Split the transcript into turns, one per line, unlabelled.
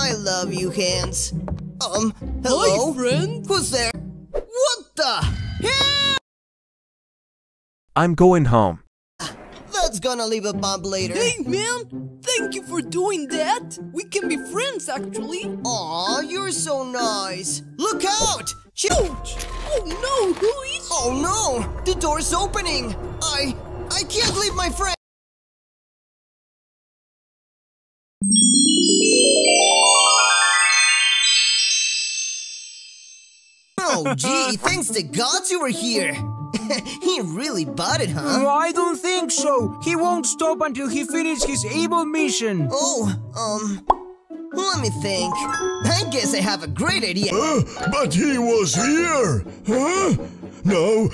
I love you, Hans. Hello?
Hi, friend.
Who's there? What the?
I'm going home.
That's gonna leave a bump later.
Hey, man. Thank you for doing that. We can be friends, actually.
Aw, you're so nice. Look out!
Ouch! Oh, no. Who is...
Oh, no! The door's opening! I can't leave my friend! Oh, gee, thanks to gods you were here! He really bought it, huh?
I don't think so. He won't stop until he finishes his evil mission.
Oh, let me think. I guess I have a great idea.
But he was here! Huh? No!